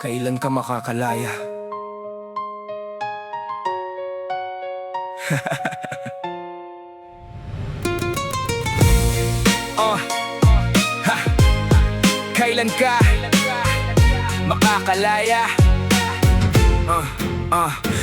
Kailan ka makakalaya? Oh, ha. Kailan ka makakalaya?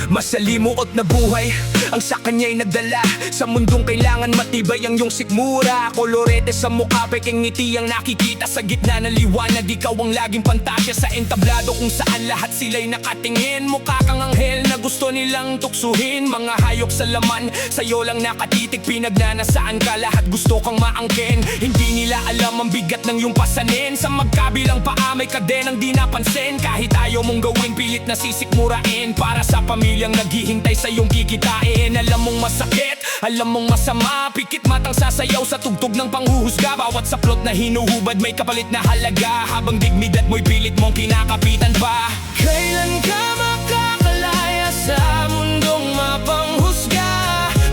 Masalimuot na buhay ang sa kanya'y nagdala sa mundong kailangan matibay ang iyong sikmura. Kolorete sa mukha, peking ngiti ang nakikita sa gitna ng liwanag. Ikaw ang laging pantasya sa entablado kung saan lahat sila'y nakatingin. Mukha kang anghel na gusto nilang tuksuhin. Mga hayop sa laman, sa'yo lang nakatitig. Pinagnanasaan ka, lahat gusto kang maangkin. Hindi nila alam ang bigat ng iyong pasanin. Sa magkabilang paa may kadenang di napansin. Kahit ayaw mong gawin, pilit na sisikmurain. Para sa pamilyang naghihintay sa iyong kikitain. Alam mong masakit, alam mong masama. Pikit matang sasayaw sa tugtog ng panghuhusga. Bawat saplot na hinuhubad may kapalit na halaga. Habang dignidad mo'y pilit mong kinakapitan pa. Kailan ka makakalaya sa mundong mapanghusga?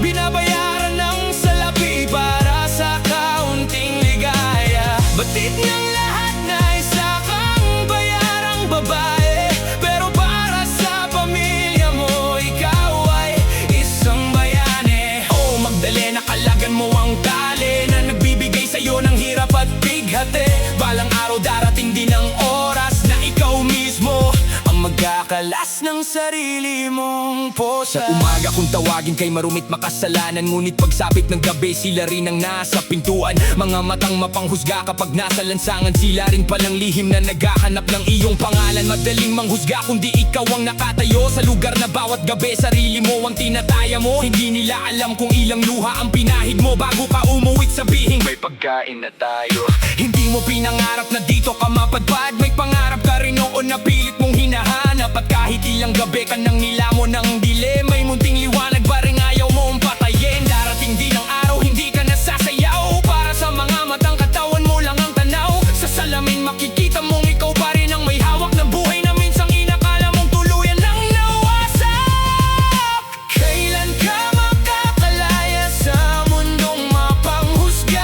Binabayaran ng salapi para sa kaunting ligaya. Batid niyang lahat na isa kang bayarang babae. Pero para sa pamilya mo, ikaw ay isang bayani. Oh Magdalena, kalagan mo ang tali na nagbibigay sa'yo ng hirap at bighati. Balang araw darating din ang oras na ikaw mismo ang magkakalas ng sarili mong posas. Sa umaga kung tawagin kay marumit makasalanan, ngunit pagsapit ng gabi sila rin ang nasa pintuan. Mga matang mapanghusga kapag nasa lansangan, sila rin palang lihim na naghahanap ng iyong pangalan. Madaling manghusga kundi ikaw ang nakatayo sa lugar na bawat gabi sarili mo ang tinataya mo. Hindi nila alam kung ilang luha ang pinahid mo bago ka umuwit sabihin may pagkain na tayo. Hindi mo pinangarap na dito ka mapadpad. May pangarap ka rin noon na pilit mong hinahanap. At kahit ilang gabi ka nang nilamon ng dilim, may munting liwanag pa rin ayaw mong patayin. Darating din ang araw hindi ka nasasayaw. Para sa mga matang katawan mo lang ang tanaw. Sa salamin makikita mong ikaw pa rin ang may hawak na buhay na minsang inakala mong tuluyan ng nawasak. Kailan ka makakalaya sa mundong mapanghusga?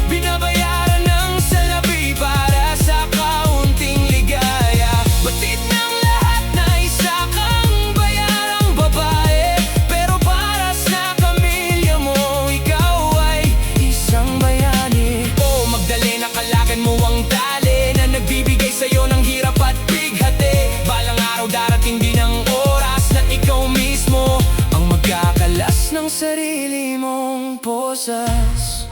Binabayaran ng salapi para sa kaunting ligaya. Batid ng lahat na isa kang bayarang babae. Pero para sa pamilya mo, ikaw ay isang bayani. Oh Magdalena, kalagan mo ang tali na nagbibigay sa'yo ng hirap at bighati. Balang araw darating din ang oras na ikaw mismo ang magkakalas ng sarili mong posas.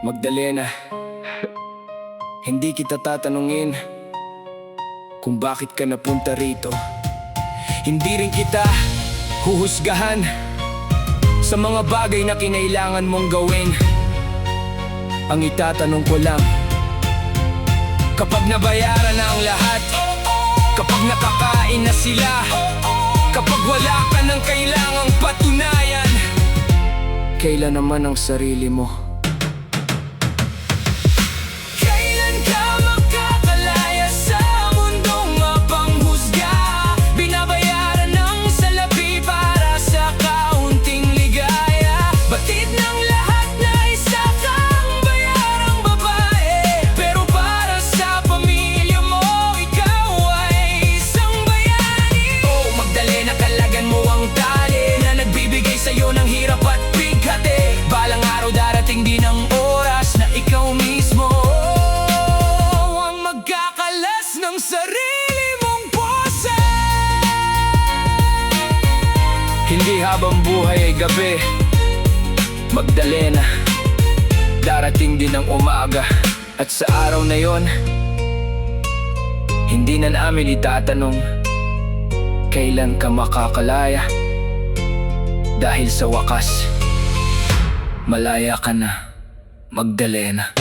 Magdalena, hindi kita tatanungin kung bakit ka napunta rito. Hindi rin kita huhusgahan sa mga bagay na kinailangan mong gawin. Ang itatanong ko lang, kapag nabayaran na ang lahat, kapag nakakain na sila, kapag wala ka ng kailangang patunayan, kailan naman ang sarili mo? Kailan ka makakalaya sa mundong mapanghusga? Binabayaran ng salapi para sa kaunting ligaya. Batid ng lahat na isa kang bayarang babae. Pero para sa pamilya mo, ikaw ay isang bayani. Oh Magdalena, kalagan mo ang tali na nagbibigay sa'yo ng hirap at bighati. Balang araw darating din ang oras na ikaw mismo ang magkakalas ng sarili mong poses. Hindi habang buhay ay gabi, Magdalena, darating din ang umaga. At sa araw na yon, hindi na namin itatanong kailan ka makakalaya. Dahil sa wakas, malaya ka na, Magdalena.